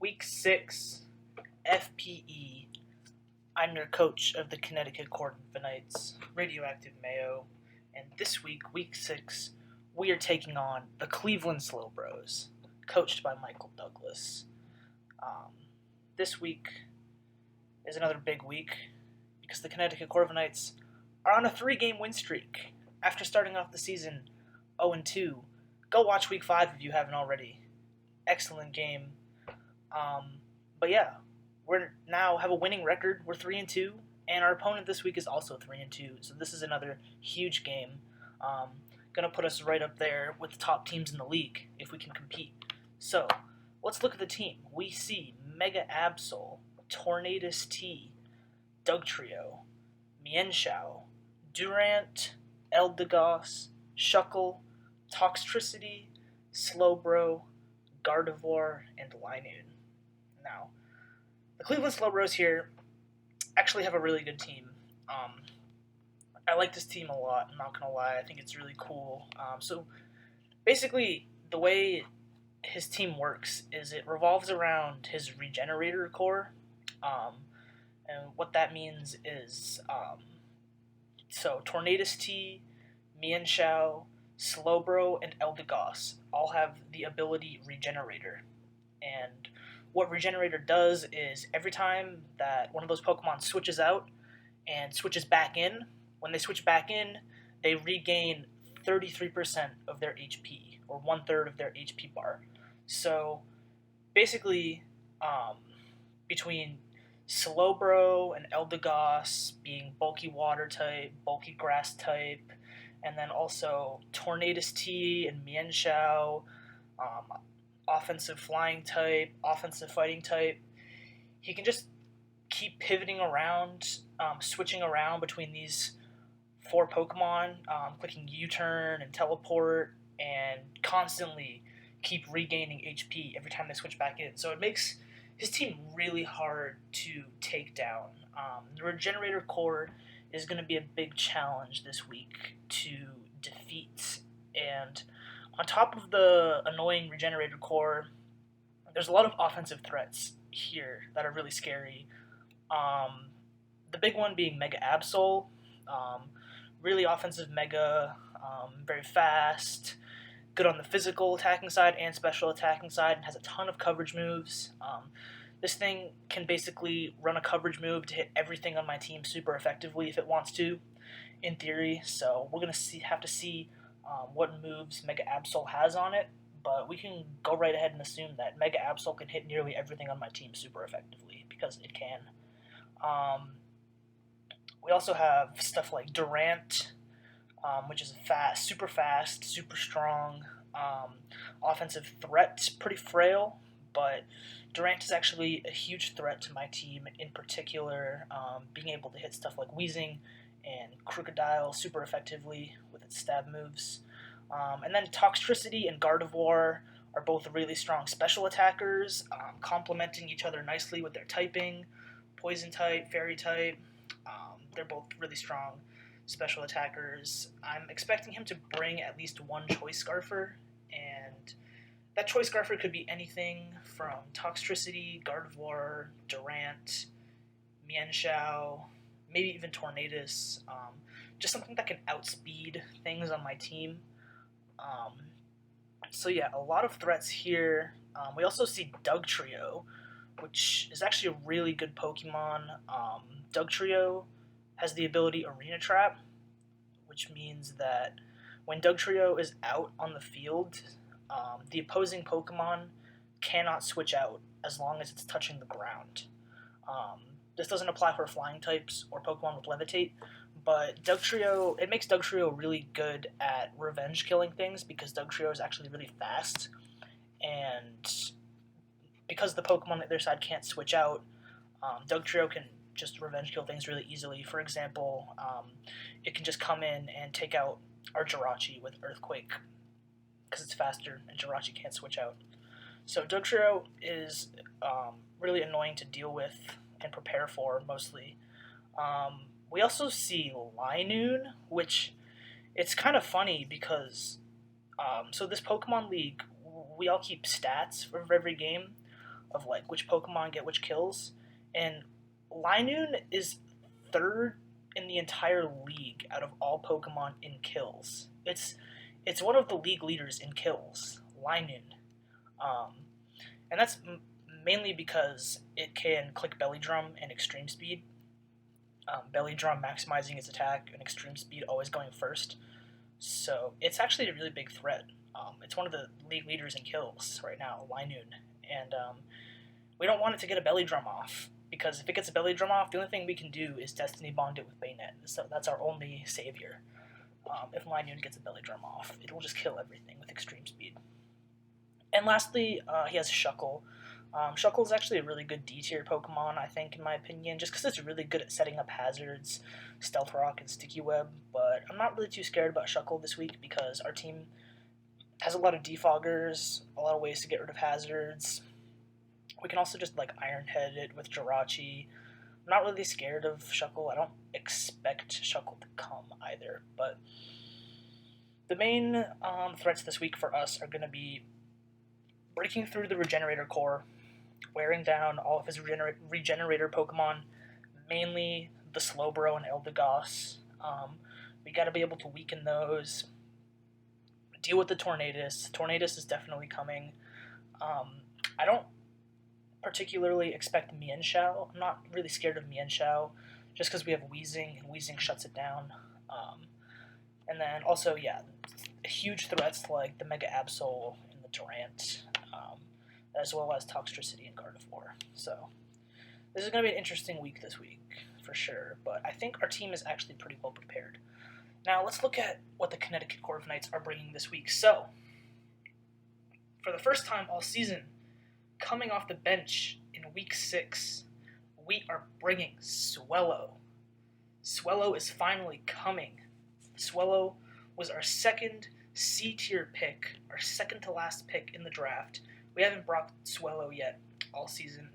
Week 6, FPE. I'm your coach of the Connecticut Corviknights, Radioactive Mayo, and this week, Week 6, we are taking on the Cleveland Slowbros, coached by Micheal Douglas. This week is another big week because the Connecticut Corviknights are on a 3-game win streak after starting off the season 0-2. Go watch Week 5 if you haven't already. Excellent game. But yeah, we're now have a winning record. We're 3-2, and our opponent this week is also 3-2. So this is another huge game. Gonna put us right up there with the top teams in the league if we can compete. So let's look at the team. We see Mega Absol, Tornadus T, Doug Trio, Micheal, Durant, Eldegos, Shuckle, Toxtricity, Slowbro, Gardevoir, and Linoon. Now, the Cleveland Slowbros here actually have a really good team. I like this team a lot, I'm not going to lie. I think it's really cool. So, basically, the way his team works is it revolves around his Regenerator core. And what that means is, so Tornadus T, Micheal, Slowbro, and Eldegos all have the ability Regenerator. And what Regenerator does is every time that one of those Pokemon switches out and switches back in, when they switch back in, they regain 33% of their HP, or 1/3 of their HP bar. So basically, between Slowbro and Eldegos being bulky water type, bulky grass type, and then also Tornadus T and Micheal, offensive flying type, offensive fighting type, he can just keep pivoting around, switching around between these 4 Pokemon, clicking U-turn and teleport, and constantly keep regaining HP every time they switch back in. So it makes his team really hard to take down. The Regenerator core is going to be a big challenge this week to defeat. And on top of the annoying Regenerator core, there's a lot of offensive threats here that are really scary. The big one being Mega Absol. Really offensive Mega, very fast, good on the physical attacking side and special attacking side, and has a ton of coverage moves. This thing can basically run a coverage move to hit everything on my team super effectively if it wants to, in theory. So we're going to have to see what moves Mega Absol has on it, but we can go right ahead and assume that Mega Absol can hit nearly everything on my team super effectively, because it can. We also have stuff like Durant, which is super fast, super strong, offensive threat, pretty frail, but Durant is actually a huge threat to my team, in particular, being able to hit stuff like Weezing and Crocodile super effectively with its stab moves. And then Toxtricity and Gardevoir are both really strong special attackers, complementing each other nicely with their typing. Poison type, Fairy type, they're both really strong special attackers. I'm expecting him to bring at least one Choice Scarfer, and that Choice Scarfer could be anything from Toxtricity, Gardevoir, Durant, Micheal, maybe even Tornadus, just something that can outspeed things on my team. So yeah, a lot of threats here. We also see Doug Trio, which is actually a really good Pokemon. Doug Trio has the ability Arena Trap, which means that when Doug Trio is out on the field, the opposing Pokemon cannot switch out as long as it's touching the ground. This doesn't apply for flying types or Pokemon with Levitate, but it makes Doug Trio really good at revenge killing things, because Doug Trio is actually really fast, and because the Pokemon at their side can't switch out, Doug Trio can just revenge kill things really easily. For example, it can just come in and take out our Jirachi with Earthquake, because it's faster and Jirachi can't switch out. So Doug Trio is really annoying to deal with and prepare for, mostly. We also see Linoon, which it's kind of funny because so this Pokemon League, we all keep stats for every game. of like which Pokemon get which kills, and Linoon is third in the entire league out of all Pokemon in kills. It's one of the league leaders in kills, Linoon, and that's mainly because it can click Belly Drum and Extreme Speed. Belly Drum maximizing its attack and Extreme Speed always going first. So it's actually a really big threat. It's one of the league leaders in kills right now, Linoon, and we don't want it to get a Belly Drum off, because if it gets a Belly Drum off, the only thing we can do is Destiny Bond it with Bayonet. So that's our only savior. If Linoon gets a Belly Drum off, it will just kill everything with Extreme Speed. And lastly, he has Shuckle. Shuckle is actually a really good D-tier Pokemon, I think, in my opinion, just because it's really good at setting up hazards, Stealth Rock, and Sticky Web, but I'm not really too scared about Shuckle this week because our team has a lot of defoggers, a lot of ways to get rid of hazards. We can also just, like, Iron Head it with Jirachi. I'm not really scared of Shuckle. I don't expect Shuckle to come either, but the main threats this week for us are going to be breaking through the Regenerator core, wearing down all of his Regenerator Pokemon, mainly the Slowbro and Eldegoss. We got to be able to weaken those. Deal with the Tornadus. Tornadus is definitely coming. I don't particularly expect Mienshao. I'm not really scared of Mienshao, just because we have Weezing, and Weezing shuts it down. And then also, yeah, huge threats like the Mega Absol and the Durant, as well as Toxtricity and Gardevoir. So this is going to be an interesting week this week, for sure, but I think our team is actually pretty well prepared. Now let's look at what the Connecticut Corviknights are bringing this week. So, for the first time all season, coming off the bench in Week 6, we are bringing Swellow. Swellow is finally coming. Swellow was our second C-tier pick, our second to last pick in the draft. We haven't brought Swellow yet all season.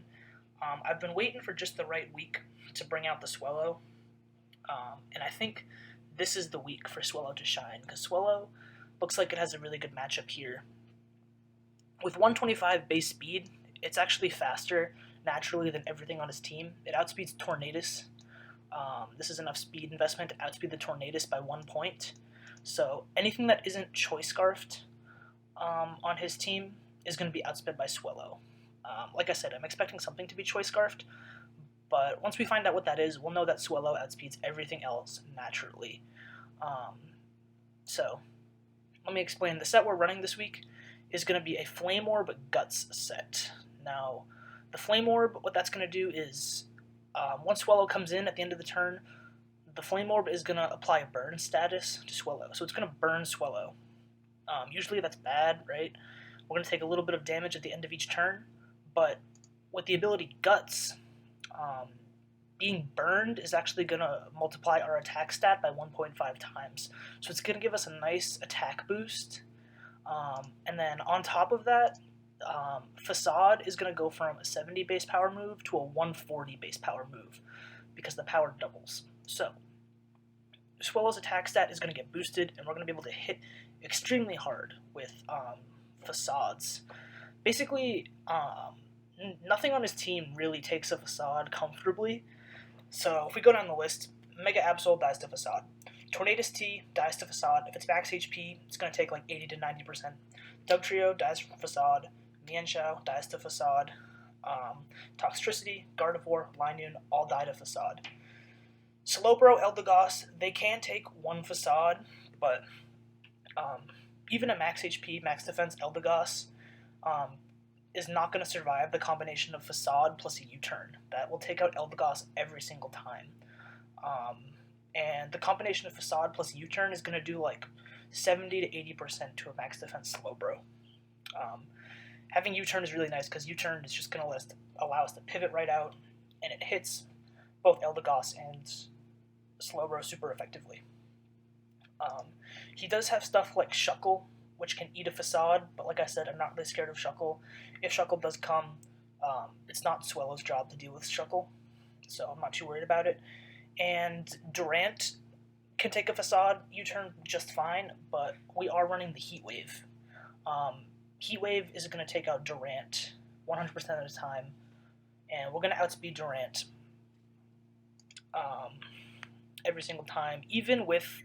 I've been waiting for just the right week to bring out the Swellow, and I think this is the week for Swellow to shine, because Swellow looks like it has a really good matchup here. With 125 base speed, it's actually faster naturally than everything on his team. It outspeeds Tornadus. This is enough speed investment to outspeed the Tornadus by 1 point. So anything that isn't Choice Scarfed on his team is going to be outsped by Swellow. Like I said, I'm expecting something to be Choice Scarfed, but once we find out what that is, we'll know that Swellow outspeeds everything else naturally. So, let me explain. The set we're running this week is going to be a Flame Orb Guts set. Now, the Flame Orb, what that's going to do is, once Swellow comes in at the end of the turn, the Flame Orb is going to apply a burn status to Swellow. So it's going to burn Swellow. Usually that's bad, right? We're going to take a little bit of damage at the end of each turn, but with the ability Guts, being burned is actually going to multiply our attack stat by 1.5 times. So it's going to give us a nice attack boost. And then on top of that, Facade is going to go from a 70 base power move to a 140 base power move, because the power doubles. So Swellow's attack stat is going to get boosted, and we're going to be able to hit extremely hard with Facades. Basically, nothing on his team really takes a Facade comfortably. So if we go down the list, Mega Absol dies to Facade. Tornadus T dies to Facade. If it's max HP, it's going to take like 80 to 90%. Dugtrio dies from Facade. Mienshao dies to Facade. Toxtricity, Gardevoir, Linoon all die to Facade. Slowbro, Eldegoss, they can take one Facade, but even a max HP, max defense Eldegoss is not going to survive the combination of Facade plus a U-turn. That will take out Eldegoss every single time. And the combination of Facade plus U-turn is going to do like 70 to 80% to a max defense Slowbro. Having U-turn is really nice, because U-turn is just going to allow us to pivot right out, and it hits both Eldegoss and Slowbro super effectively. He does have stuff like Shuckle, which can eat a Facade, but like I said, I'm not really scared of Shuckle. If Shuckle does come, it's not Swellow's job to deal with Shuckle, so I'm not too worried about it. And Durant can take a Facade U-turn just fine, but we are running the Heat Wave. Heat Wave is going to take out Durant 100% of the time, and we're going to outspeed Durant every single time, even with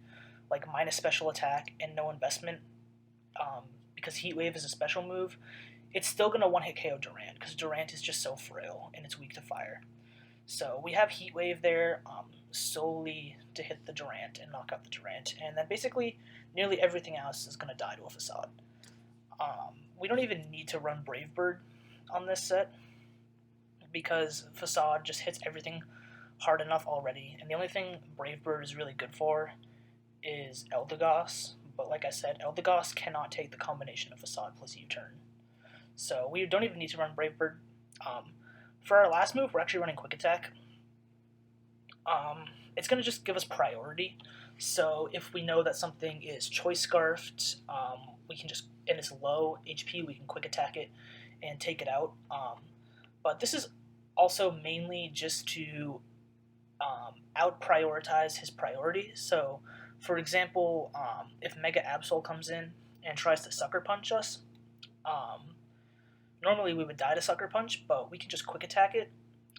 like minus special attack and no investment, because Heat Wave is a special move. It's still going to one-hit KO Durant because Durant is just so frail and it's weak to fire. So we have Heat Wave there solely to hit the Durant and knock out the Durant, and then basically nearly everything else is going to die to a Facade. We don't even need to run Brave Bird on this set because Facade just hits everything hard enough already, and the only thing Brave Bird is really good for is Eldegoss, but like I said, Eldegoss cannot take the combination of Facade plus U-turn. So we don't even need to run Brave Bird. For our last move, we're actually running Quick Attack. It's going to just give us priority. So if we know that something is Choice Scarfed, we can just, and it's low HP, we can Quick Attack it and take it out. But this is also mainly just to out-prioritize his priority. So, for example, if Mega Absol comes in and tries to Sucker Punch us, normally we would die to Sucker Punch, but we can just Quick Attack it,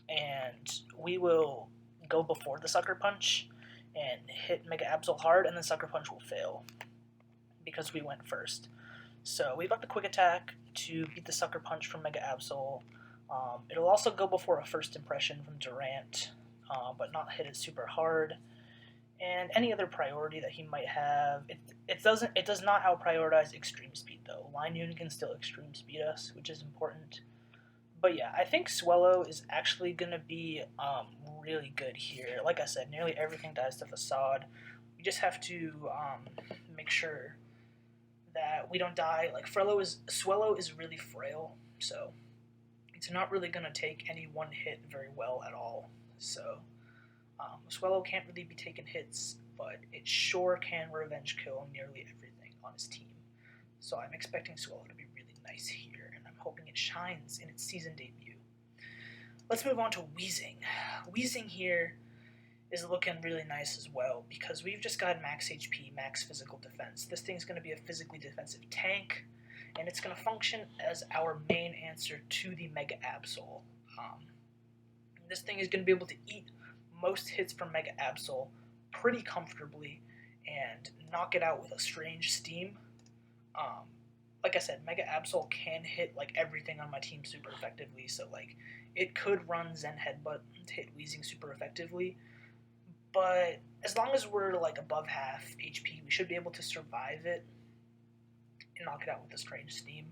and we will go before the Sucker Punch and hit Mega Absol hard, and then Sucker Punch will fail because we went first. So we've got the Quick Attack to beat the Sucker Punch from Mega Absol. It'll also go before a First Impression from Durant, but not hit it super hard. And any other priority that he might have, it does not out-prioritize Extreme Speed though. Line Noon can still Extreme Speed us, which is important. But yeah, I think Swellow is actually going to be really good here. Like I said, nearly everything dies to Facade. We just have to make sure that we don't die. Like Swellow is really frail, so it's not really going to take any one hit very well at all. So Swellow can't really be taking hits, but it sure can revenge kill nearly everything on his team. So I'm expecting Swellow to be really nice here, and I'm hoping it shines in its season debut. Let's move on to Weezing. Weezing here is looking really nice as well because we've just got max HP, max physical defense. This thing's going to be a physically defensive tank, and it's going to function as our main answer to the Mega Absol. This thing is going to be able to eat most hits from Mega Absol pretty comfortably and knock it out with a strange steam. Like I said, Mega Absol can hit like everything on my team super effectively, so like it could run Zen Headbutt to hit Weezing super effectively, but as long as we're like above half HP, we should be able to survive it and knock it out with a strange steam.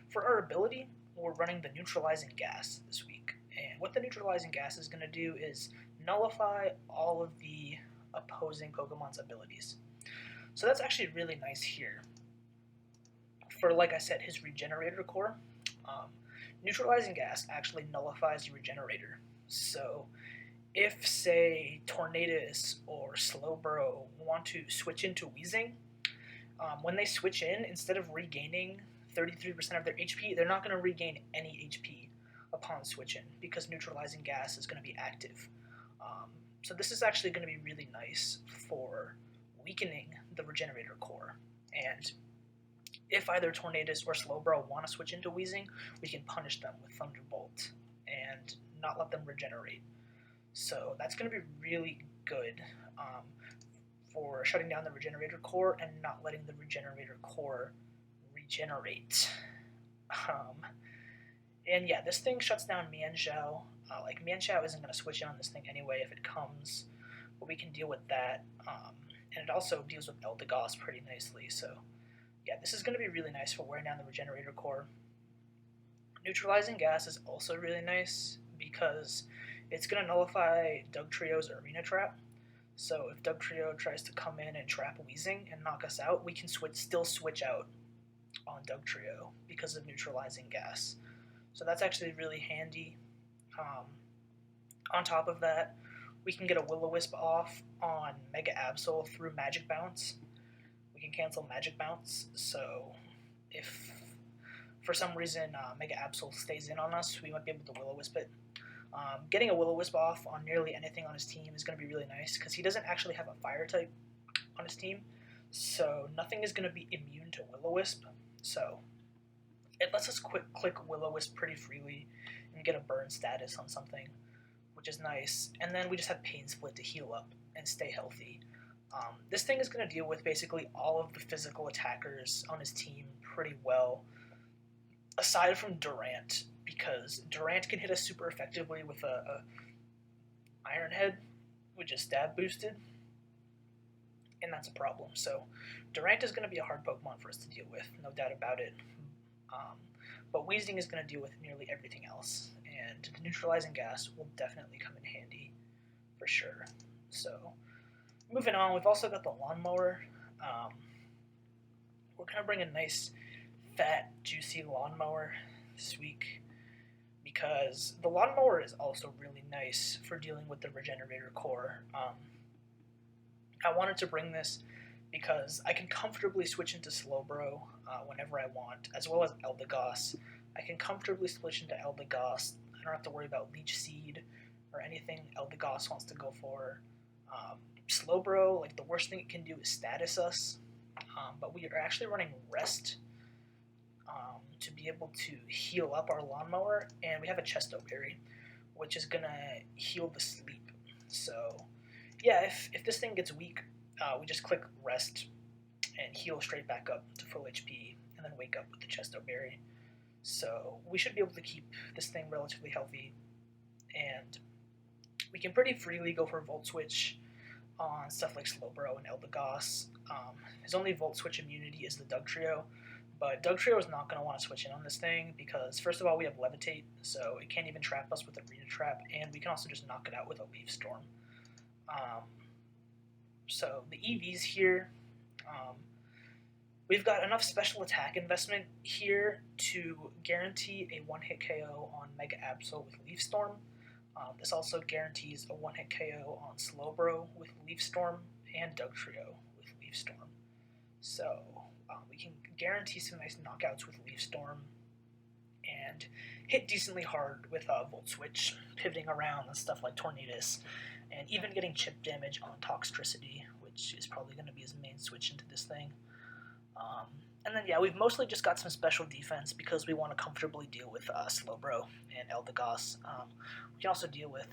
For our ability, we're running the Neutralizing Gas this week. And what the Neutralizing Gas is going to do is nullify all of the opposing Pokemon's abilities. So that's actually really nice here. For, like I said, his Regenerator core, Neutralizing Gas actually nullifies the Regenerator. So if, say, Tornadus or Slowbro want to switch into Weezing, when they switch in, instead of regaining 33% of their HP, they're not going to regain any HP upon switch in because Neutralizing Gas is going to be active. So this is actually going to be really nice for weakening the Regenerator core. And if either Tornadus or Slowbro want to switch into Weezing, we can punish them with Thunderbolt and not let them regenerate. So that's going to be really good for shutting down the Regenerator core and not letting the Regenerator core regenerate. And yeah, this thing shuts down Micheal. Micheal isn't going to switch in on this thing anyway if it comes, but we can deal with that. And it also deals with Eldegoss pretty nicely, so yeah, this is going to be really nice for wearing down the Regenerator core. Neutralizing Gas is also really nice because it's going to nullify Dugtrio's Arena Trap. So if Dugtrio tries to come in and trap Weezing and knock us out, we can still switch out on Dugtrio because of Neutralizing Gas. So that's actually really handy. On top of that, we can get a Will-O-Wisp off on Mega Absol through Magic Bounce. We can cancel Magic Bounce, so if for some reason Mega Absol stays in on us, we might be able to Will-O-Wisp it. Getting a Will-O-Wisp off on nearly anything on his team is going to be really nice because he doesn't actually have a Fire type on his team, so nothing is going to be immune to Will-O-Wisp. So it lets us click Will-O-Wisp pretty freely and get a burn status on something, which is nice. And then we just have Pain Split to heal up and stay healthy. This thing is going to deal with basically all of the physical attackers on his team pretty well, aside from Durant, because Durant can hit us super effectively with a Iron Head, which is stab boosted, and that's a problem. So Durant is going to be a hard Pokemon for us to deal with, no doubt about it. But Weezing is going to deal with nearly everything else, and the neutralizing gas will definitely come in handy for sure. So moving on, we've also got the Lawnmower. We're going to bring a nice, fat, juicy Lawnmower this week, because the Lawnmower is also really nice for dealing with the Regenerator Core. I wanted to bring this because I can comfortably switch into Slowbro whenever I want, as well as Eldegoss. I can comfortably switch into Eldegoss. I don't have to worry about Leech Seed or anything Eldegoss wants to go for. Slowbro, like, the worst thing it can do is status us, but we are actually running Rest to be able to heal up our Lawnmower, and we have a Chesto Berry, which is going to heal the sleep. So yeah, if this thing gets weak, we just click Rest and heal straight back up to full HP, and then wake up with the Chesto Berry. So we should be able to keep this thing relatively healthy, and we can pretty freely go for Volt Switch on stuff like Slowbro and Eldegoss. His only Volt Switch immunity is the Dugtrio, but Dugtrio is not going to want to switch in on this thing because, first of all, we have Levitate, so it can't even trap us with Arena Trap, and we can also just knock it out with a Leaf Storm. So the EVs here, we've got enough special attack investment here to guarantee a one-hit KO on Mega Absol with Leaf Storm. This also guarantees a one-hit KO on Slowbro with Leaf Storm and Dugtrio with Leaf Storm. So we can guarantee some nice knockouts with Leaf Storm and hit decently hard with Volt Switch, pivoting around and stuff like Tornadus, and even getting chip damage on Toxtricity, which is probably going to be his main switch into this thing. And then, yeah, we've mostly just got some special defense because we want to comfortably deal with Slowbro and Eldegoss. We can also deal with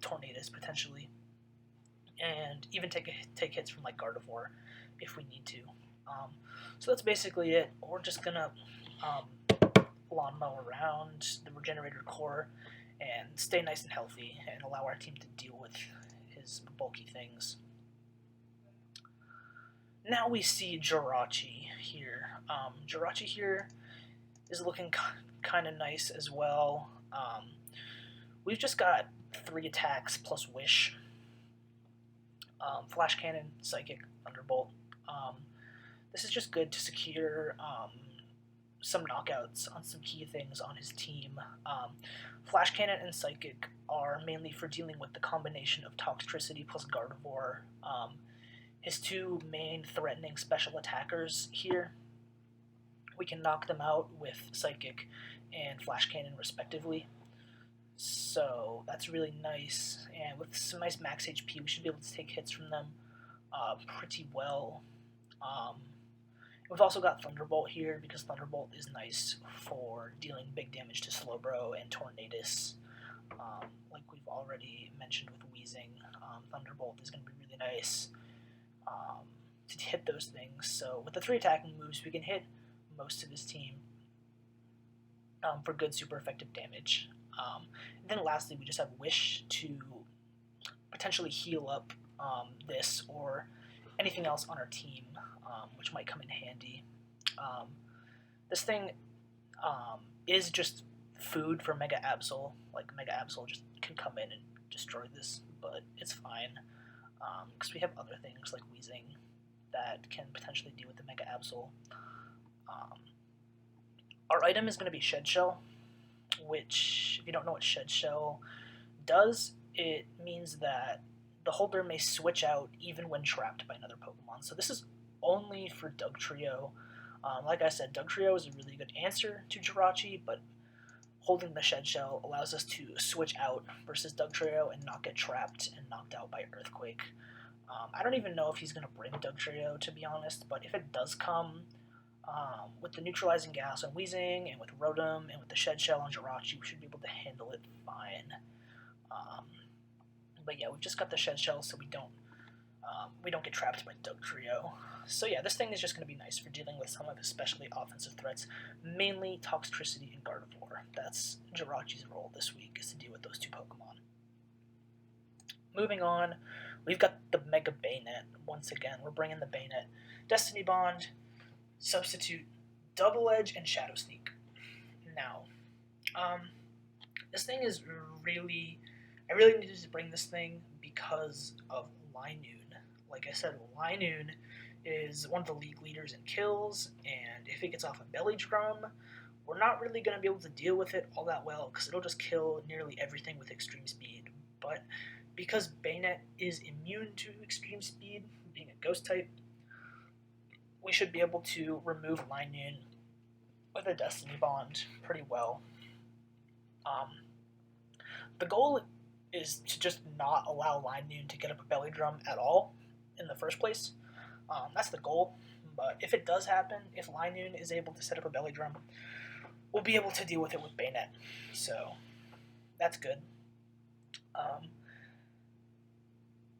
Tornadus, potentially, and even take hits from, like, Gardevoir if we need to. So that's basically it. We're just going to Lawnmower around the Regenerator Core and stay nice and healthy and allow our team to deal with his bulky things. Now we see Jirachi here. Jirachi here is looking kind of nice as well. We've just got 3 attacks plus Wish. Flash Cannon, Psychic, Thunderbolt. This is just good to secure some knockouts on some key things on his team. Flash Cannon and Psychic are mainly for dealing with the combination of Toxtricity plus Gardevoir. His 2 main threatening special attackers here, we can knock them out with Psychic and Flash Cannon respectively. So that's really nice, and with some nice max HP, we should be able to take hits from them pretty well. We've also got Thunderbolt here because Thunderbolt is nice for dealing big damage to Slowbro and Tornadus. Like we've already mentioned with Weezing, Thunderbolt is going to be really nice to hit those things. So with the 3 attacking moves, we can hit most of his team for good, super effective damage. And then lastly, we just have Wish to potentially heal up this or anything else on our team, which might come in handy. This thing is just food for Mega Absol. Like, Mega Absol just can come in and destroy this, but it's fine because we have other things like Weezing that can potentially deal with the Mega Absol. Our item is going to be Shed Shell, which, if you don't know what Shed Shell does, it means that the holder may switch out even when trapped by another Pokemon. So this is only for Dugtrio. Like I said, Dugtrio is a really good answer to Jirachi, but holding the Shed Shell allows us to switch out versus Dugtrio and not get trapped and knocked out by Earthquake. I don't even know if he's going to bring Dugtrio, to be honest, but if it does come, With the neutralizing gas on Weezing, and with Rotom, and with the Shed Shell on Jirachi, we should be able to handle it fine. But yeah, we've just got the Shed Shell, so we don't get trapped by Dugtrio. So yeah, this thing is just going to be nice for dealing with some of especially offensive threats, mainly Toxtricity and Gardevoir. That's Jirachi's role this week, is to deal with those two Pokemon. Moving on, we've got the Mega Bayonet. Once again, we're bringing the Bayonet. Destiny Bond, Substitute, Double Edge, and Shadow Sneak. Now, this thing is I really needed to bring this thing because of Linoon. Like I said, Linoon is one of the league leaders in kills, and if it gets off a Belly Drum, we're not really going to be able to deal with it all that well, because it'll just kill nearly everything with extreme speed. But because Bayonet is immune to extreme speed, being a ghost type, we should be able to remove Linoon with a Destiny Bond pretty well. The goal is to just not allow Linoon to get up a Belly Drum at all in the first place. That's the goal. But if it does happen, if Linoon is able to set up a Belly Drum, we'll be able to deal with it with Bayonet. So that's good.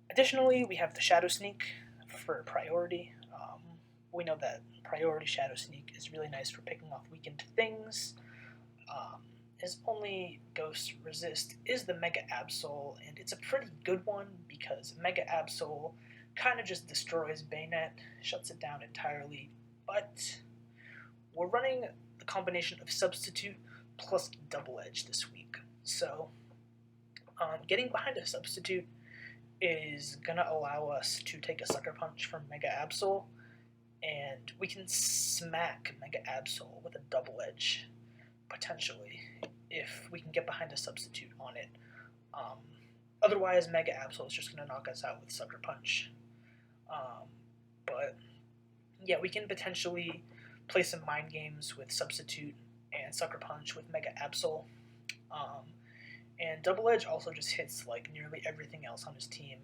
Additionally, we have the Shadow Sneak for priority. We know that priority Shadow Sneak is really nice for picking off weakened things. His only ghost resist is the Mega Absol, and it's a pretty good one because Mega Absol kind of just destroys Bayonet, shuts it down entirely, but we're running the combination of Substitute plus Double Edge this week. So getting behind a Substitute is going to allow us to take a Sucker Punch from Mega Absol, and we can smack Mega Absol with a Double Edge, potentially, if we can get behind a Substitute on it. Otherwise, Mega Absol is just going to knock us out with Sucker Punch. But yeah, we can potentially play some mind games with Substitute and Sucker Punch with Mega Absol. And Double Edge also just hits like nearly everything else on his team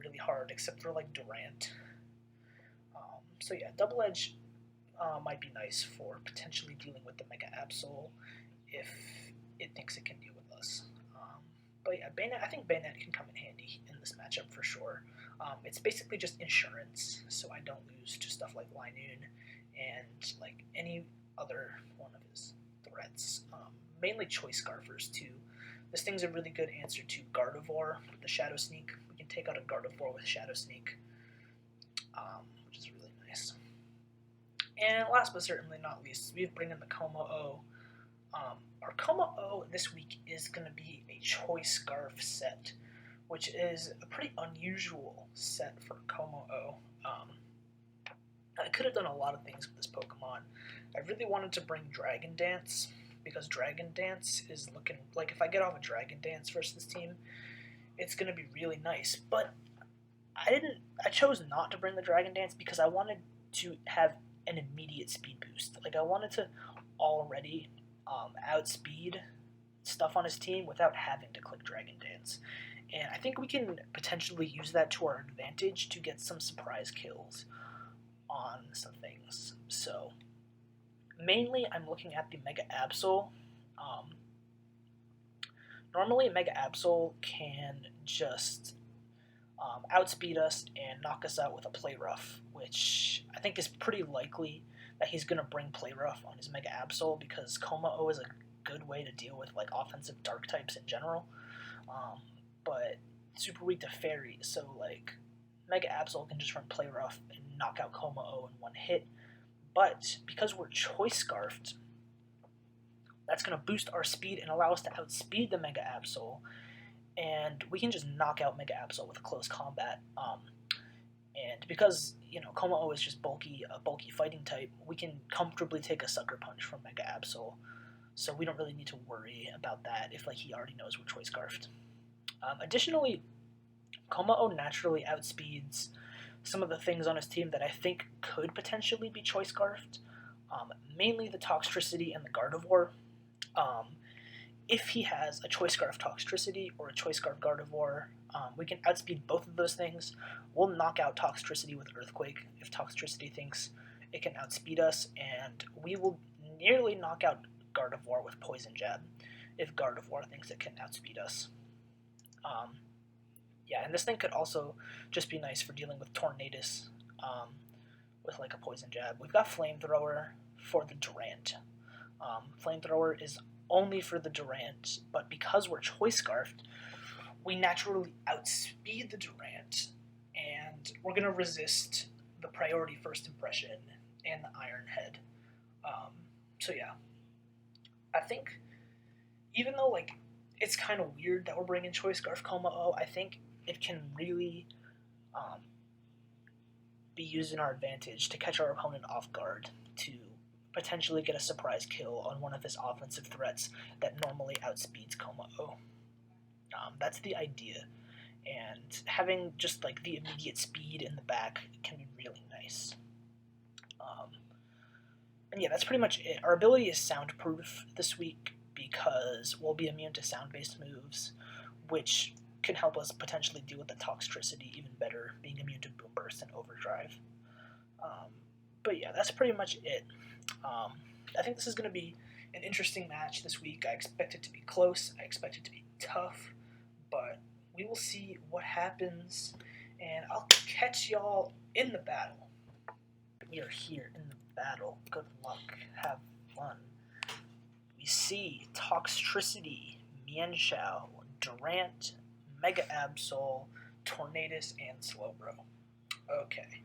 really hard, except for like Durant. So yeah, Double Edge might be nice for potentially dealing with the Mega Absol if it thinks it can deal with us. But yeah, Bayonet, I think Bayonet can come in handy in this matchup for sure. It's basically just insurance, so I don't lose to stuff like Linoon and like any other one of his threats. Mainly Choice Scarfers too. This thing's a really good answer to Gardevoir with the Shadow Sneak. We can take out a Gardevoir with Shadow Sneak, which is really nice. And last but certainly not least, we bring in the Como-O. Our Como-O this week is going to be a Choice Scarf set, which is a pretty unusual set for Como-O. I could have done a lot of things with this Pokemon. I really wanted to bring Dragon Dance, because Dragon Dance is looking like, if I get off a Dragon Dance versus this team, it's going to be really nice. But I chose not to bring the Dragon Dance because I wanted to have an immediate speed boost. Like, I wanted to already outspeed stuff on his team without having to click Dragon Dance. And I think we can potentially use that to our advantage to get some surprise kills on some things. So mainly I'm looking at the Mega Absol. Normally Mega Absol can just outspeed us and knock us out with a Play Rough, which I think is pretty likely that he's going to bring Play Rough on his Mega Absol, because Como-O is a good way to deal with like offensive dark types in general. But super weak to Fairy, so like Mega Absol can just run Play Rough and knock out Como-O in one hit. But because we're Choice Scarfed, that's going to boost our speed and allow us to outspeed the Mega Absol, and we can just knock out Mega Absol with close combat. And because, Como-O is just a bulky fighting type, we can comfortably take a Sucker Punch from Mega Absol, so we don't really need to worry about that if like he already knows we're Choice Scarfed. Additionally, Como-O naturally outspeeds some of the things on his team that I think could potentially be Choice Scarfed, mainly the Toxtricity and the Gardevoir. If he has a Choice Scarf Toxtricity or a Choice Scarf Gardevoir, we can outspeed both of those things. We'll knock out Toxtricity with Earthquake if Toxtricity thinks it can outspeed us, and we will nearly knock out Gardevoir with Poison Jab if Gardevoir thinks it can outspeed us. Yeah, and this thing could also just be nice for dealing with Tornadus with like a Poison Jab. We've got Flamethrower for the Durant. Flamethrower is only for the Durant, but because we're Choice Scarfed, we naturally outspeed the Durant, and we're going to resist the Priority First Impression and the Iron Head. So yeah, I think even though like it's kind of weird that we're bringing Choice Scarf Kommo-o, I think it can really be used in our advantage to catch our opponent off guard, to potentially get a surprise kill on one of his offensive threats that normally outspeeds Kommo-o. That's the idea, and having just like the immediate speed in the back can be really nice. And yeah, that's pretty much it. Our ability is soundproof this week because we'll be immune to sound-based moves, which can help us potentially deal with the Toxtricity even better, being immune to Boom Burst and Overdrive. But yeah, that's pretty much it. I think this is going to be an interesting match this week. I expect it to be close. I expect it to be tough. But we will see what happens, and I'll catch y'all in the battle. We are here in the battle. Good luck. Have fun. We see Toxtricity, Micheal, Durant, Mega Absol, Tornadus, and Slowbro. Okay.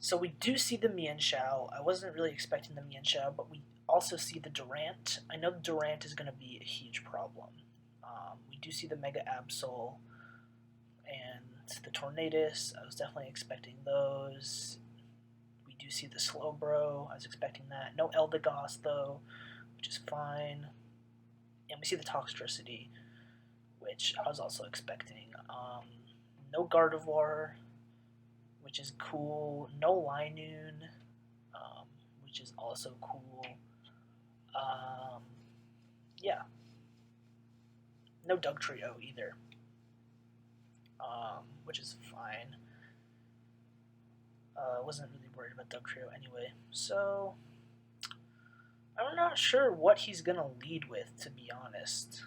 So we do see the Micheal. I wasn't really expecting the Micheal, but we also see the Durant. I know the Durant is going to be a huge problem. We do see the Mega Absol and the Tornadus. I was definitely expecting those. We do see the Slowbro. I was expecting that. No Eldegoss, though, which is fine. And we see the Toxtricity, which I was also expecting. No Gardevoir, which is cool. No Linoon, which is also cool. Yeah. No Dugtrio either, which is fine. Wasn't really worried about Dugtrio anyway. So, I'm not sure what he's going to lead with, to be honest.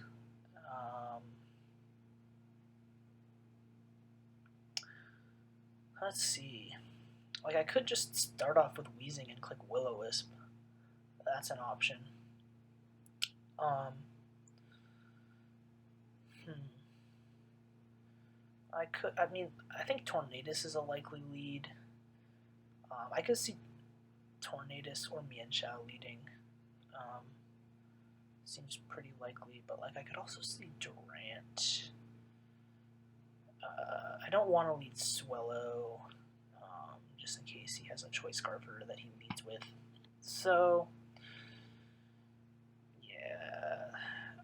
Let's see. Like, I could just start off with Weezing and click Will-O-Wisp. That's an option. I think Tornadus is a likely lead. I could see Tornadus or Micheal leading. Seems pretty likely, but like I could also see Durant. I don't want to lead Swellow, just in case he has a Choice Scarfer that he leads with. So, yeah,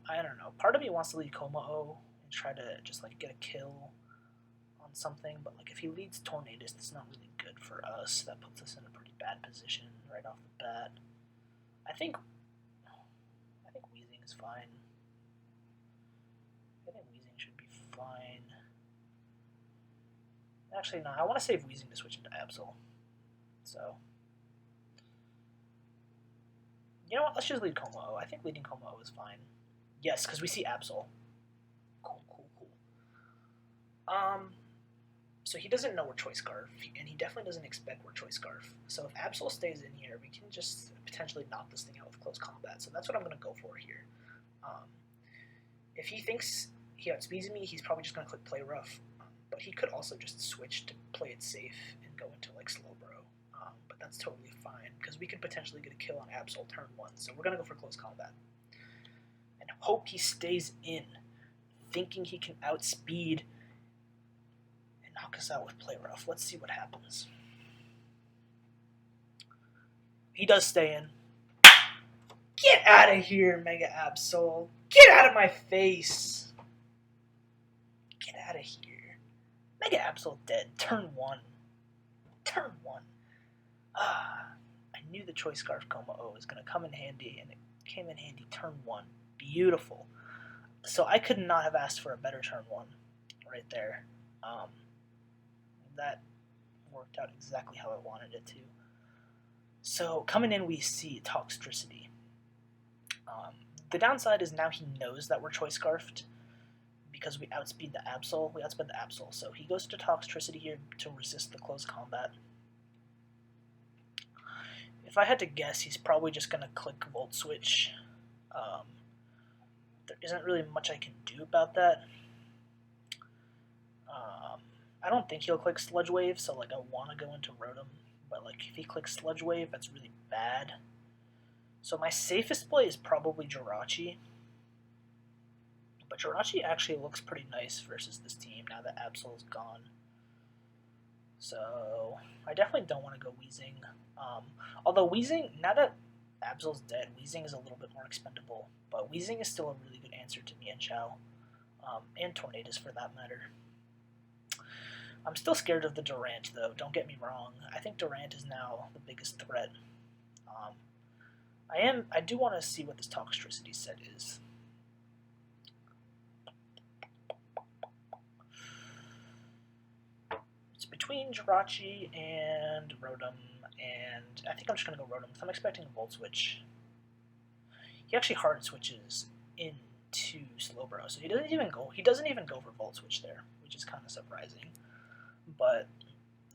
I don't know. Part of me wants to lead Kommo-o and try to just like get a kill on something, but like if he leads Tornadus, that's not really good for us. That puts us in a pretty bad position right off the bat. I think Weezing is fine. I think Weezing should be fine. Actually, no, I want to save Weezing to switch into Absol. So, you know what? Let's just lead Kommo-o. I think leading Kommo-o is fine. Yes, because we see Absol. Cool. So he doesn't know we're Choice Scarf, and he definitely doesn't expect we're Choice Scarf. So if Absol stays in here, we can just potentially knock this thing out with close combat. So that's what I'm going to go for here. If he thinks he outspeeds me, he's probably just going to click Play Rough. But he could also just switch to play it safe and go into like Slowbro. But that's totally fine, because we could potentially get a kill on Absol turn 1. So we're going to go for close combat. And hope he stays in, thinking he can outspeed and knock us out with Play Rough. Let's see what happens. He does stay in. Get out of here, Mega Absol. Get out of my face. Get out of here. Mega Absol dead. Turn 1. I knew the Choice Scarf Kommo-o was going to come in handy, and it came in handy turn 1. Beautiful. So I could not have asked for a better turn 1 right there. That worked out exactly how I wanted it to. So coming in, we see Toxtricity. The downside is now he knows that we're Choice Scarfed because we outspeed the Absol. We outsped the Absol, so he goes to Toxtricity here to resist the close combat. If I had to guess, he's probably just going to click Volt Switch. There isn't really much I can do about that. I don't think he'll click Sludge Wave, so like I want to go into Rotom, but like if he clicks Sludge Wave, that's really bad. So my safest play is probably Jirachi. But Jirachi actually looks pretty nice versus this team now that Absol is gone. So I definitely don't want to go Weezing. Although Weezing, now that Absol's dead, Weezing is a little bit more expendable. But Weezing is still a really good answer to Micheal. And Tornadus for that matter. I'm still scared of the Durant though, don't get me wrong. I think Durant is now the biggest threat. I do want to see what this Toxtricity set is. It's between Jirachi and Rotom, and I think I'm just going to go Rotom because I'm expecting a Volt Switch. He actually hard switches into Slowbros, so he doesn't even go for Volt Switch there, which is kind of surprising. But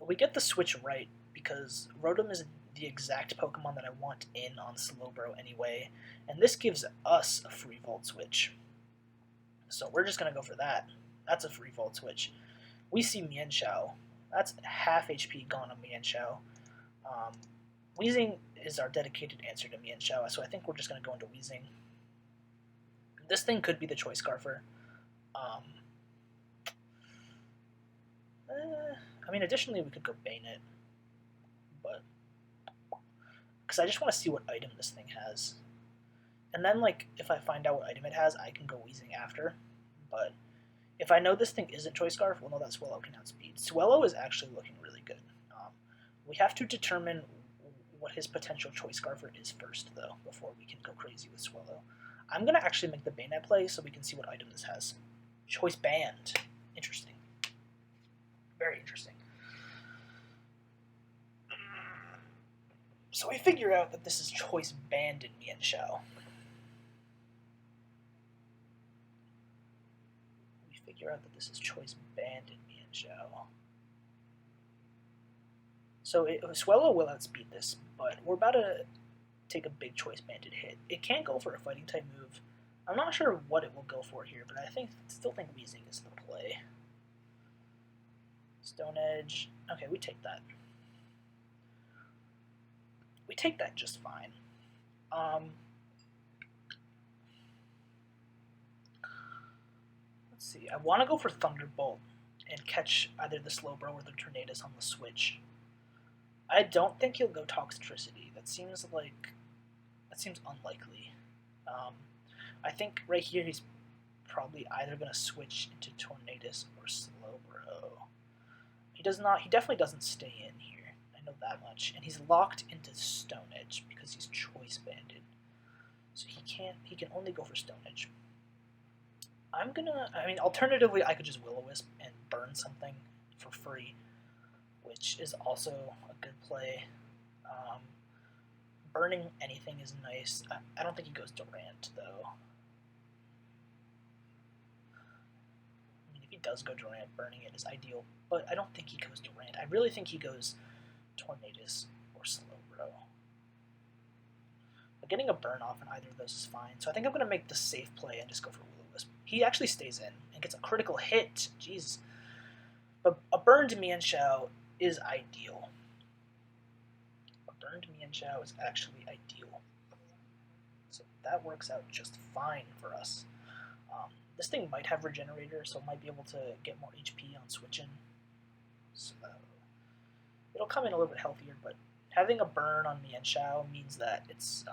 we get the switch right because Rotom is the exact Pokemon that I want in on Slowbro anyway, and this gives us a free Volt Switch. So we're just going to go for that. That's a free Volt Switch. We see Mienshao. That's half HP gone on Mienshao. Weezing is our dedicated answer to Mienshao, so I think we're just going to go into Weezing. This thing could be the Choice Scarfer. I mean, additionally, we could go Bayonet, but because I just want to see what item this thing has. And then, like, if I find out what item it has, I can go Weezing after. But if I know this thing isn't Choice Scarf, we'll know that Swellow can outspeed. Swellow is actually looking really good. We have to determine what his potential Choice Scarfer is first, though, before we can go crazy with Swellow. I'm going to actually make the Bayonet play so we can see what item this has. Choice Band. Interesting. Very interesting. So we figure out that this is Choice Band in Mienshao. So Swellow will outspeed this, but we're about to take a big Choice Banded hit. It can't go for a Fighting type move. I'm not sure what it will go for here, but I still think Weezing is the play. Stone Edge. Okay, we take that. We take that just fine. Let's see. I want to go for Thunderbolt and catch either the Slowbro or the Tornadus on the switch. I don't think he'll go Toxtricity. That seems unlikely. I think right here he's probably either going to switch into Tornadus or Slowbro. He definitely doesn't stay in here. I know that much. And he's locked into Stone Edge because he's Choice Banded. So he can only go for Stone Edge. Alternatively, I could just Will-O-Wisp and burn something for free, which is also a good play. Burning anything is nice. I don't think he goes Durant, though. I mean, if he does go Durant, burning it is ideal, but I don't think he goes Durant. I really think he goes Tornadus or Slowbro. But getting a burn off in either of those is fine, so I think I'm going to make the safe play and just go for Will-O-Wisp. He actually stays in and gets a critical hit. Jeez. But a burn to Mienshao is ideal. Burned Mienshao is actually ideal. So that works out just fine for us. This thing might have Regenerator, so it might be able to get more HP on switching. So it'll come in a little bit healthier, but having a burn on Mienshao means that its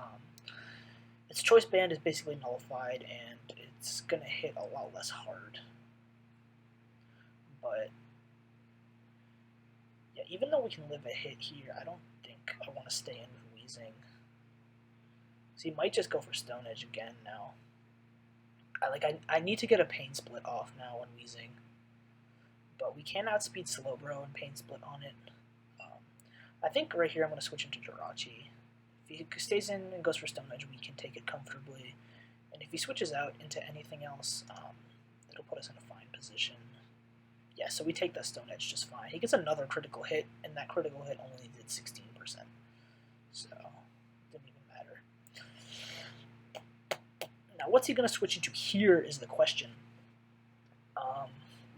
Choice Band is basically nullified, and it's going to hit a lot less hard. But yeah, even though we can live a hit here, I don't think I want to stay in with Weezing. So he might just go for Stone Edge again now. I need to get a Pain Split off now on Weezing. But we can outspeed Slowbro and Pain Split on it. I think right here I'm going to switch into Jirachi. If he stays in and goes for Stone Edge, we can take it comfortably. And if he switches out into anything else, it'll put us in a fine position. Yeah, so we take that Stone Edge just fine. He gets another critical hit, and that critical hit only did 16%. So, it didn't even matter. Now, what's he going to switch into here is the question.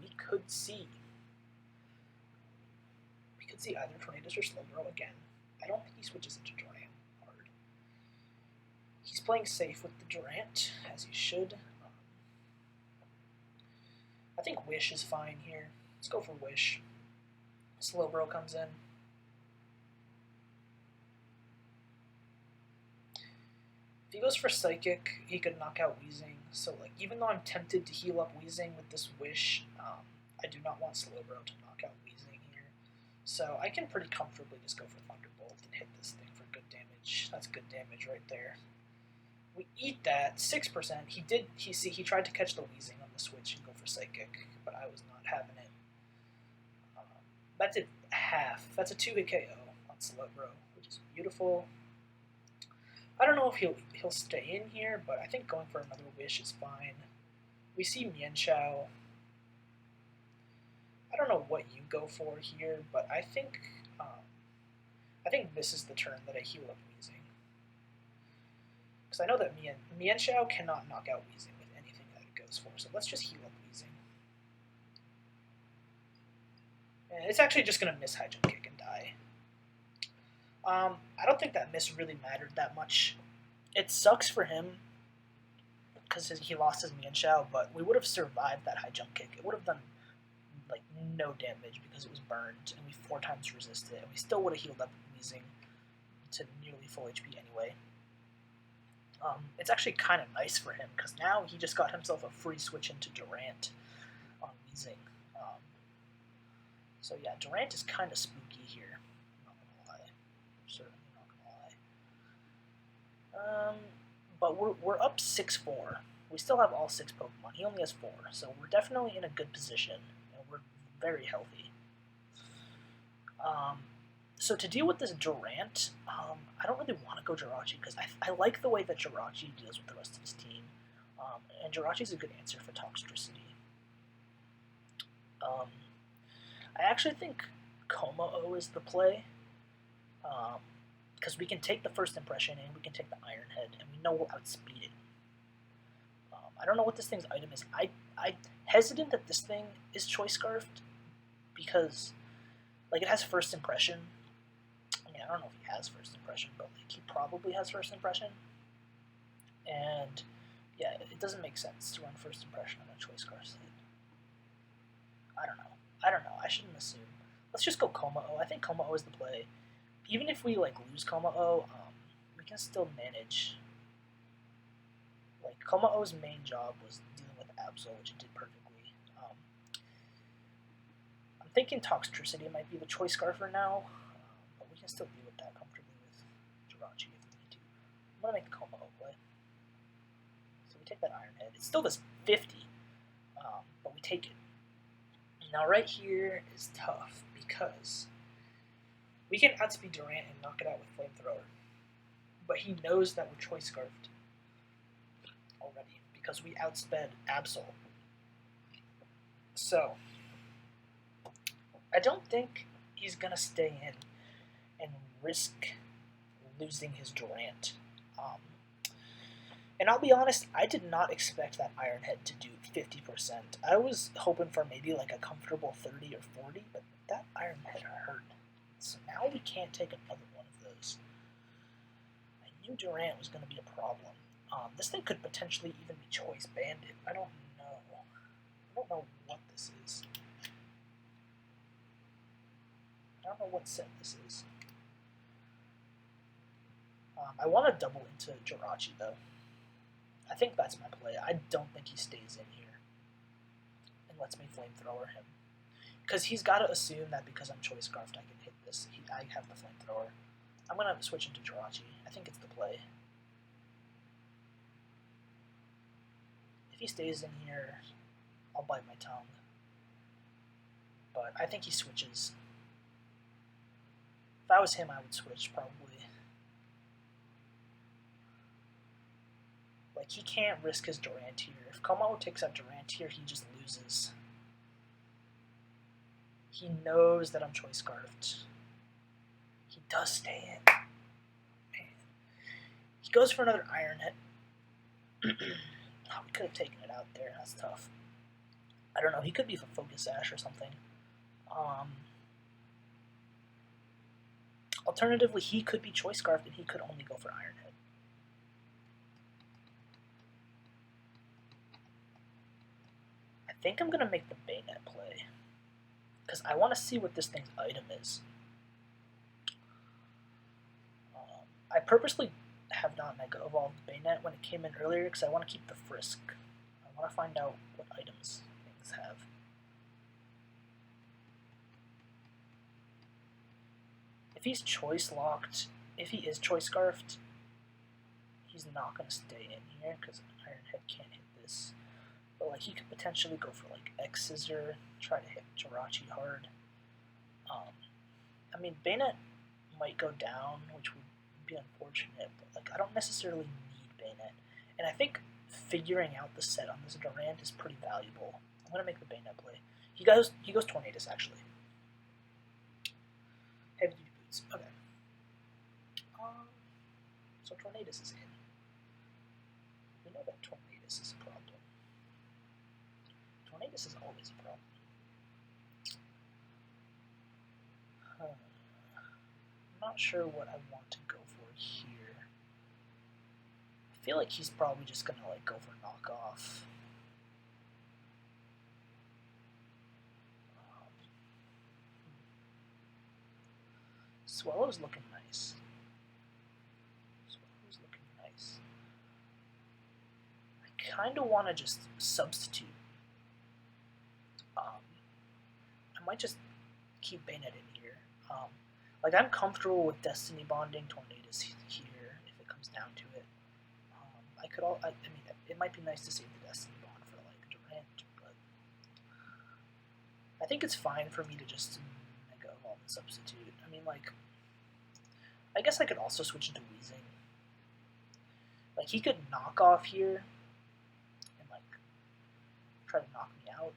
We could see either Tornadoes or Slowbro again. I don't think he switches into Durant hard. He's playing safe with the Durant, as he should. I think Wish is fine here. Let's go for Wish. Slowbro comes in. If he goes for Psychic, he could knock out Wheezing. So, like, even though I'm tempted to heal up Wheezing with this Wish, I do not want Slowbro to knock out Wheezing here. So I can pretty comfortably just go for Thunderbolt and hit this thing for good damage. That's good damage right there. We eat that 6%. He tried to catch the Wheezing on the switch and go for Psychic, but I was not having it. That did half. That's a 2-hit KO on Slowbro, which is beautiful. I don't know if he'll stay in here, but I think going for another Wish is fine. We see Micheal. I don't know what you go for here, but I think this is the turn that I heal up Wheezing. Because I know that Micheal cannot knock out Wheezing with anything that it goes for, so let's just heal up Wheezing. And it's actually just going to miss High Jump Kick and die. I don't think that miss really mattered that much. It sucks for him because he lost his Micheal, but we would have survived that High Jump Kick. It would have done like no damage because it was burned, and we 4 times resisted, and we still would have healed up Wheezing to nearly full HP anyway. It's actually kind of nice for him because now he just got himself a free switch into Durant on Wheezing. So yeah, Durant is kind of spooky here. Not gonna lie, certainly not gonna lie. But we're up 6-4. We still have all 6 Pokemon. He only has 4, so we're definitely in a good position, and we're very healthy. So to deal with this Durant, I don't really want to go Jirachi because I like the way that Jirachi deals with the rest of his team, and Jirachi's a good answer for Toxtricity. I actually think Como-O is the play, because we can take the first impression and we can take the Iron Head, and we know we'll outspeed it. I don't know what this thing's item is. I'm hesitant that this thing is Choice Scarfed because, like, it has first impression. I mean, I don't know if he has first impression, but like he probably has first impression. And yeah, it doesn't make sense to run first impression on a Choice Scarf set. I don't know. I shouldn't assume. Let's just go Como-O. I think Como-O is the play. Even if we like lose Como-O, we can still manage. Like Como-O's main job was dealing with Absol, which it did perfectly. I'm thinking Toxtricity might be the Choice Scarfer now, but we can still deal with that comfortably with Jirachi if we need to. I'm gonna make the Como-O play. So we take that Iron Head. It still does 50, but we take it. Now right here is tough because we can outspeed Durant and knock it out with Flamethrower, but he knows that we're Choice Scarfed already because we outsped Absol. So I don't think he's gonna stay in and risk losing his Durant. And I'll be honest, I did not expect that Iron Head to do 50%. I was hoping for maybe like a comfortable 30 or 40, but that Iron Head hurt. So now we can't take another one of those. I knew Durant was going to be a problem. This thing could potentially even be Choice Bandit. I don't know. I don't know what this is. I don't know what set this is. I want to double into Jirachi though. I think that's my play. I don't think he stays in here and lets me Flamethrower him. Because he's got to assume that because I'm Choice Scarfed, I can hit this. I have the Flamethrower. I'm going to switch into Jirachi. I think it's the play. If he stays in here, I'll bite my tongue. But I think he switches. If I was him, I would switch, probably. Like, he can't risk his Durant here. If Como takes out Durant here, he just loses. He knows that I'm choice scarfed. He does stay in. Man. He goes for another Iron Hit. Oh, we could have taken it out there. That's tough. I don't know. He could be for Focus Sash or something. Alternatively, he could be choice scarfed and he could only go for Iron Head. I think I'm going to make the Bayonet play. Because I want to see what this thing's item is. I purposely have not Mega Evolved Bayonet when it came in earlier because I want to keep the Frisk. I want to find out what items things have. If he's choice locked, if he is choice scarfed, he's not going to stay in here because Iron Head can't hit this. But like he could potentially go for like X Scissor, try to hit Jirachi hard. I mean, Bayonet might go down, which would be unfortunate, but like I don't necessarily need Bayonet. And I think figuring out the set on this Durant is pretty valuable. I'm gonna make the Bayonet play. He goes Tornadus actually. Heavy duty boots. Okay. So Tornadus is in. We know that Tornadus is a problem. Tornadus is always a problem. I'm not sure what I want to go for here. I feel like he's probably just gonna like go for knockoff. Swallow's looking nice. Swallow's looking nice. I kind of want to just substitute. I might just keep Bayonet in here. Like I'm comfortable with Destiny Bonding Tornadus here if it comes down to it. I mean, it might be nice to save the Destiny Bond for like Durant, but I think it's fine for me to just Mega Evolve and substitute. I mean, like, I guess I could also switch into Weezing. Like he could knock off here and like try to knock me out,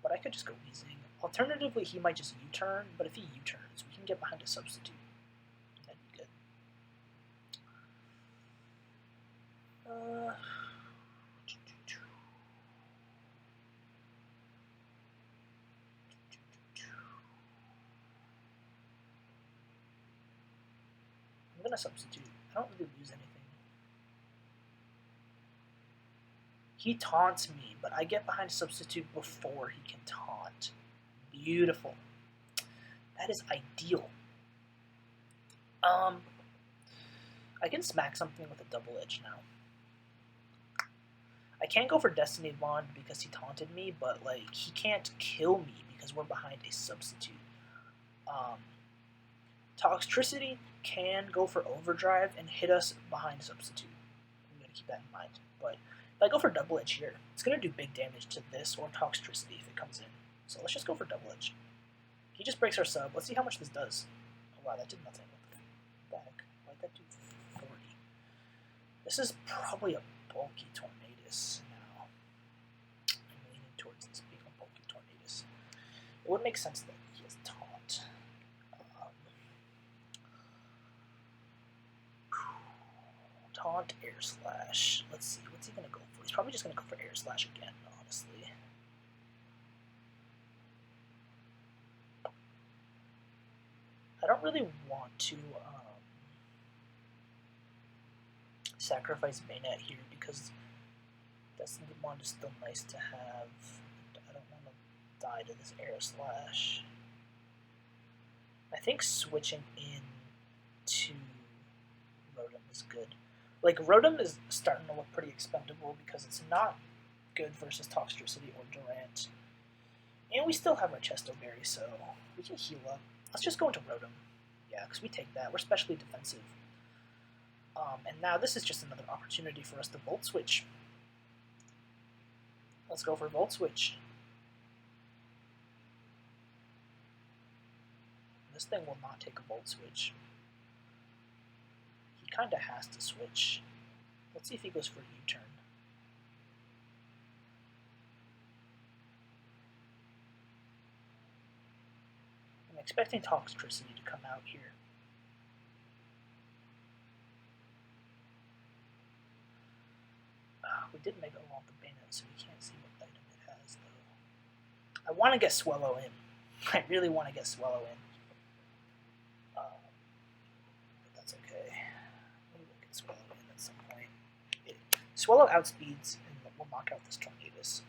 but I could just go Weezing. Alternatively, he might just U-turn, but if he U-turns, we can get behind a substitute. That'd be good. I'm gonna substitute. I don't really lose anything. He taunts me, but I get behind substitute before he can taunt. Beautiful. That is ideal. I can smack something with a double edge now. I can't go for Destiny Bond because he taunted me, but like he can't kill me because we're behind a substitute. Toxtricity can go for Overdrive and hit us behind substitute. I'm gonna keep that in mind. But if I go for double edge here, it's gonna do big damage to this or Toxtricity if it comes in. So let's just go for double edge. He just breaks our sub. Let's see how much this does. Oh wow, that did nothing. What the back? Why'd that do 40? This is probably a bulky Tornadus now. I'm leaning towards this being a bulky Tornadus. It would make sense that he has taunt. Taunt, Air Slash. Let's see, what's he gonna go for? He's probably just gonna go for Air Slash again, honestly. I don't really want to sacrifice Bayonet here because Destiny Bond is still nice to have. I don't want to die to this Air Slash. I think switching in to Rotom is good. Like, Rotom is starting to look pretty expendable because it's not good versus Toxtricity or Durant. And we still have our Chesto Berry, so we can heal up. Let's just go into Rotom. Yeah, because we take that. We're specially defensive. And now this is just another opportunity for us to Volt Switch. Let's go for Volt Switch. this thing will not take a Volt Switch. He kind of has to switch. Let's see if he goes for a U-turn. I'm expecting Toxtricity to come out here. We did Mega Evolve the Bane, so we can't see what item it has, though. I want to get Swellow in. I really want to get Swellow in. But that's okay. Maybe we'll get Swellow in at some point. Swellow outspeeds and we'll knock out this Tornadus.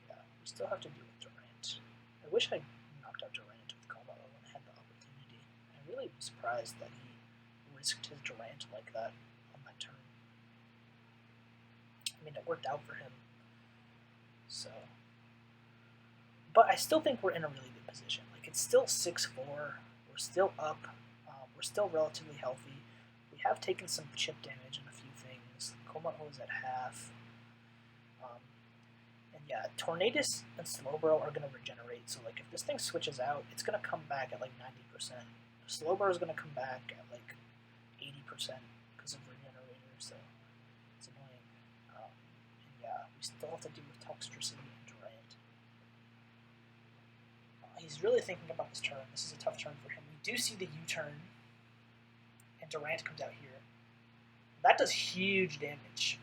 Yeah, we still have to deal with Durant. I wish I knocked out Durant with Coma when I had the opportunity. I'm really surprised that he risked his Durant like that on that turn. I mean, it worked out for him. So, but I still think we're in a really good position. Like, it's still 6-4. We're still up. We're still relatively healthy. We have taken some chip damage in a few things. Coma-O is at half. And yeah, Tornadus and Slowbro are going to regenerate. So, like, if this thing switches out, it's going to come back at like 90%. Slowbro is going to come back at like 80% because of Regenerator, so it's annoying. And yeah, we still have to deal with Toxtricity and Durant. He's really thinking about this turn. This is a tough turn for him. We do see the U-turn, and Durant comes out here. That does huge damage.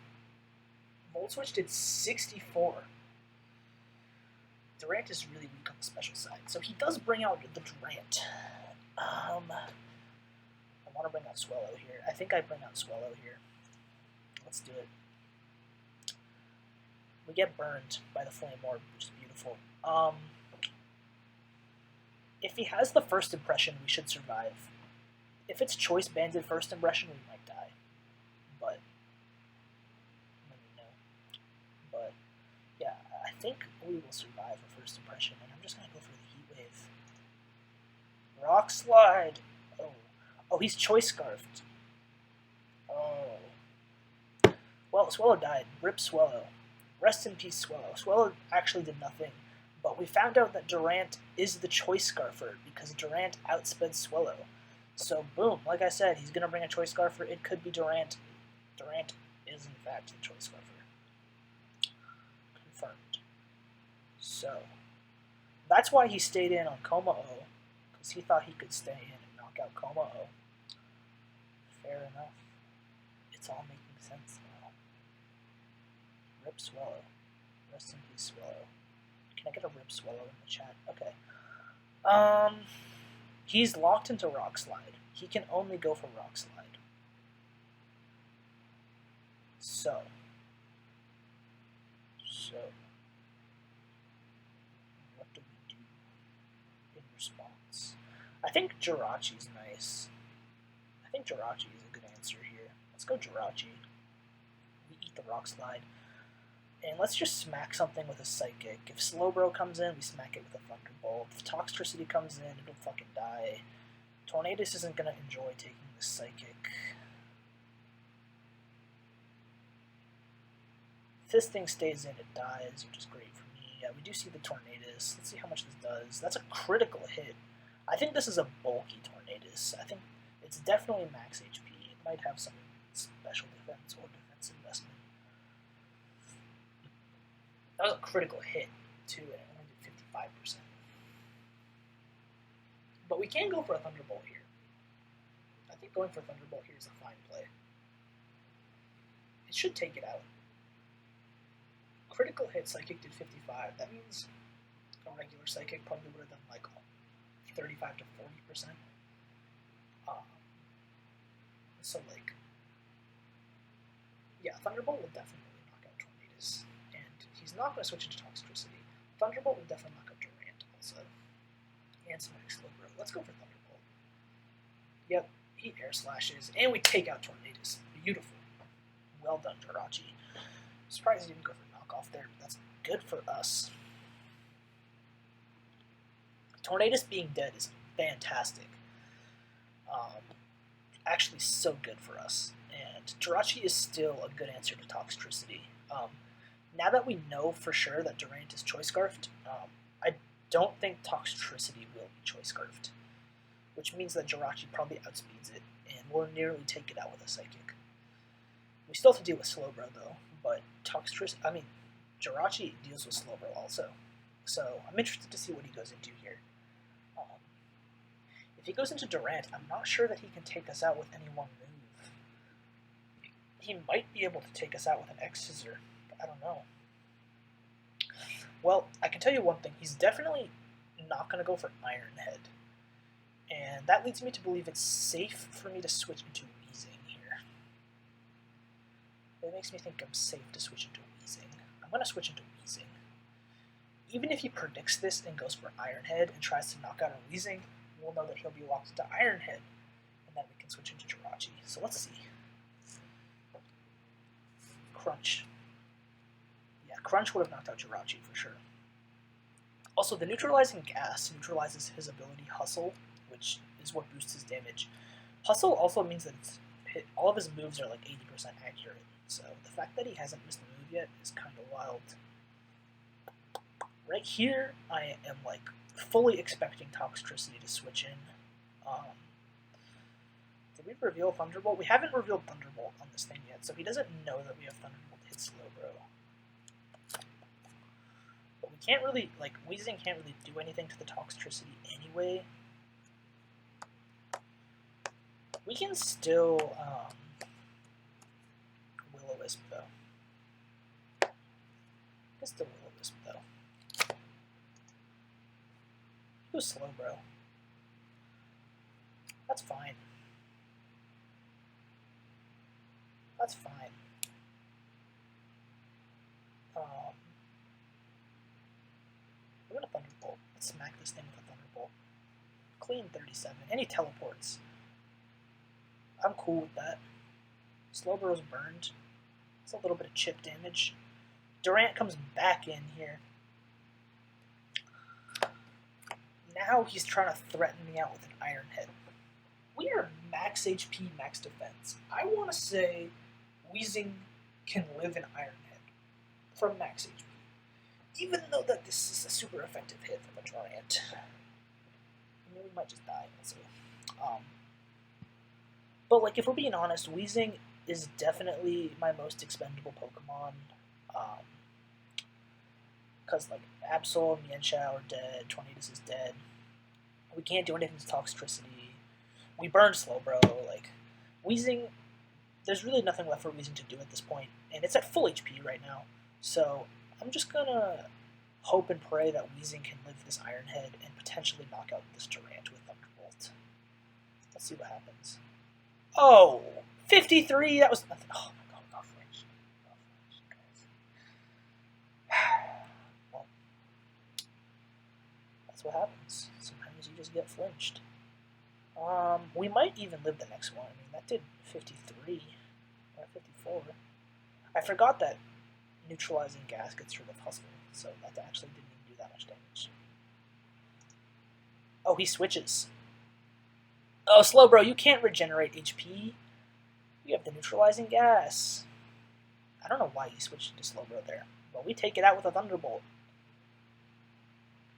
Volt Switch did 64. Durant is really weak on the special side, so he does bring out the Durant. I want to bring out Swellow here. I think I bring out Swellow here. Let's do it. We get burned by the Flame Orb, which is beautiful. If he has the first impression, we should survive. If it's Choice Banded first impression, we might die. But, let me know. But, yeah, I think we will survive a first impression, and I'm just going to go for the Heat Wave. Rock Slide! Oh, he's Choice Scarfed. Oh. Well, Swellow died. Rip Swellow. Rest in peace, Swellow. Swellow actually did nothing. But we found out that Durant is the Choice Scarfer because Durant outsped Swellow. So, boom. Like I said, he's going to bring a Choice Scarfer. It could be Durant. Durant is, in fact, the Choice Scarfer. Confirmed. So, that's why he stayed in on Coma-O, because he thought he could stay in and knock out Coma-O. Fair enough. It's all making sense now. Rip Swellow. Rest in peace, Swellow. Can I get a Rip Swellow in the chat? Okay. He's locked into Rock Slide. He can only go for Rock Slide. So. What do we do in response? I think Jirachi's nice. I think Jirachi is a good answer here. Let's go Jirachi. We eat the Rock Slide. And let's just smack something with a Psychic. If Slowbro comes in, we smack it with a Thunderbolt. If Toxtricity comes in, it'll fucking die. Tornadus isn't going to enjoy taking the Psychic. If this thing stays in, it dies, which is great for me. Yeah, we do see the Tornadus. Let's see how much this does. That's a critical hit. I think this is a bulky Tornadus. I think it's definitely max HP. It might have some special defense or defense investment. That was a critical hit, too, and it only did 55%. But we can go for a Thunderbolt here. I think going for Thunderbolt here is a fine play. It should take it out. Critical hit Psychic did 55. That means a regular Psychic probably would have done like 35 to 40%. So like, yeah, Thunderbolt will definitely knock out Tornadus, and he's not going to switch into Toxtricity. Thunderbolt will definitely knock out Durant also, and Smack Slowbro. Let's go for Thunderbolt. Yep, he air slashes, and we take out Tornadus. Beautiful. Well done, Jirachi. Surprised he didn't go for knockoff there, but that's good for us. Tornadus being dead is fantastic. Actually so good for us. And Jirachi is still a good answer to Toxtricity. Now that we know for sure that Durant is choice scarfed, I don't think Toxtricity will be choice scarfed, which means that Jirachi probably outspeeds it and will nearly take it out with a Psychic. We still have to deal with Slowbro though, but Jirachi deals with Slowbro also. So I'm interested to see what he goes into here. If he goes into Durant, I'm not sure that he can take us out with any one move. He might be able to take us out with an X-Scissor, but I don't know. Well, I can tell you one thing. He's definitely not going to go for Iron Head. And that leads me to believe it's safe for me to switch into Weezing here. It makes me think I'm safe to switch into Weezing. I'm going to switch into Weezing. Even if he predicts this and goes for Iron Head and tries to knock out a Weezing, we'll know that he'll be locked into Iron Head, and then we can switch into Jirachi. So let's see. Crunch. Yeah, Crunch would have knocked out Jirachi for sure. Also, the neutralizing gas neutralizes his ability Hustle, which is what boosts his damage. Hustle also means that all of his moves are like 80% accurate, so the fact that he hasn't missed a move yet is kind of wild. Right here, I am like fully expecting Toxtricity to switch in. Did we reveal Thunderbolt? We haven't revealed Thunderbolt on this thing yet, so he doesn't know that we have Thunderbolt hit Slowbro. But we can't really, like, Weezing can't really do anything to the Toxtricity anyway. We can still Will-O-Wisp though. It's the Will-O-Wisp though. He was Slowbro. That's fine. That's fine. We're gonna Thunderbolt. Let's smack this thing with a Thunderbolt. Clean 37. And he teleports. I'm cool with that. Slowbro's burned. It's a little bit of chip damage. Durant comes back in here. Now he's trying to threaten me out with an Iron Head. We are max HP, max defense. I want to say Weezing can live in Iron Head from max HP. Even though that this is a super effective hit from a Durant. I mean, we might just die. Let's see. But like, if we're being honest, Weezing is definitely my most expendable Pokemon. Because like Absol and Micheal are dead, Tornadus is dead. We can't do anything to Toxtricity. We burned Slowbro. Like, Weezing, there's really nothing left for Weezing to do at this point, and it's at full HP right now. So I'm just gonna hope and pray that Weezing can live this Iron Head and potentially knock out this Durant with Thunderbolt. Let's see what happens. Oh, 53. That was nothing. Oh my god, got flinched. Well, that's what happens. Sometimes you just get flinched. We might even live the next one. I mean, that did 53 or 54. I forgot that neutralizing gas gets rid of Hustle, so that actually didn't even do that much damage. Oh, he switches. Oh, Slowbro, you can't regenerate HP. You have the neutralizing gas. I don't know why he switched into Slowbro there, but we take it out with a Thunderbolt.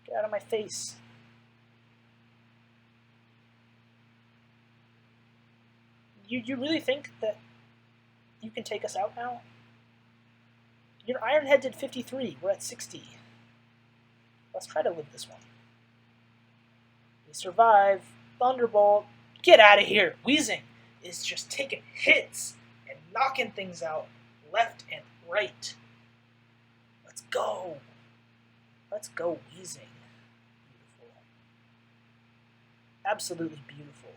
Get out of my face. You really think that you can take us out now? Your Iron Head did 53. We're at 60. Let's try to live this one. We survive. Thunderbolt. Get out of here. Weezing is just taking hits and knocking things out left and right. Let's go. Let's go, Weezing. Beautiful. Absolutely beautiful.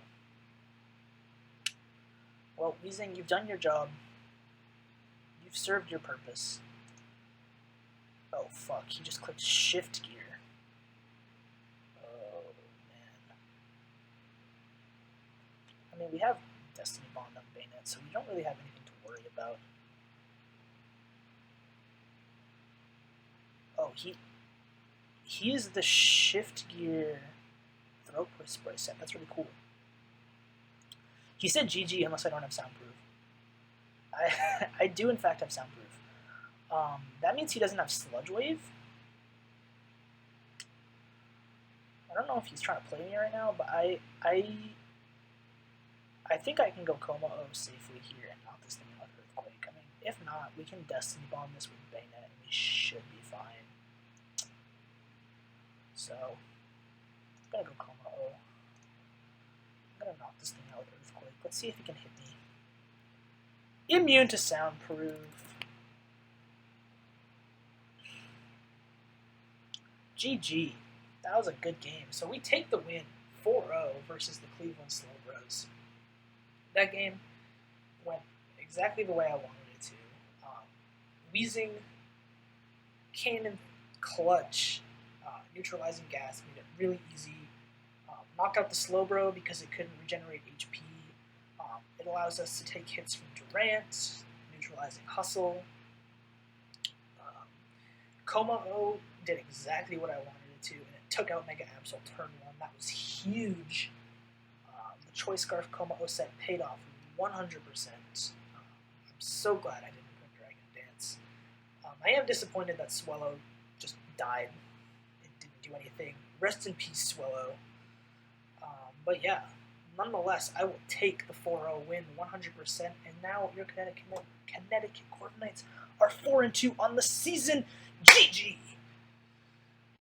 Well, Weezing, you've done your job. You've served your purpose. Oh, fuck. He just clicked shift gear. Oh, man. I mean, we have Destiny Bond on Bayonet, so we don't really have anything to worry about. Oh, he is the shift gear throat spray set. That's really cool. He said GG unless I don't have soundproof. I do in fact have soundproof. That means he doesn't have Sludge Wave. I don't know if he's trying to play me right now, but I think I can go Coma O safely here and knock this thing out with Earthquake. I mean, if not, we can Destiny Bomb this with Bayonet and we should be fine. So, I'm gonna go Coma O. I'm gonna knock this thing out with Earthquake. Let's see if he can hit me. Immune to Soundproof. GG. That was a good game. So we take the win 4-0 versus the Cleveland Slowbros. That game went exactly the way I wanted it to. Wheezing, cannon, clutch, neutralizing gas made it really easy. Knocked out the Slowbro because it couldn't regenerate HP. It allows us to take hits from Durant, neutralizing Hustle. Coma O did exactly what I wanted it to, and it took out Mega Absol turn 1. That was huge. The Choice Scarf Coma O set paid off 100%. I'm so glad I didn't put Dragon Dance. I am disappointed that Swellow just died. It didn't do anything. Rest in peace, Swellow. But yeah, nonetheless, I will take the 4-0 win 100%, and now your Connecticut Corviknights are 4-2 on the season. GG!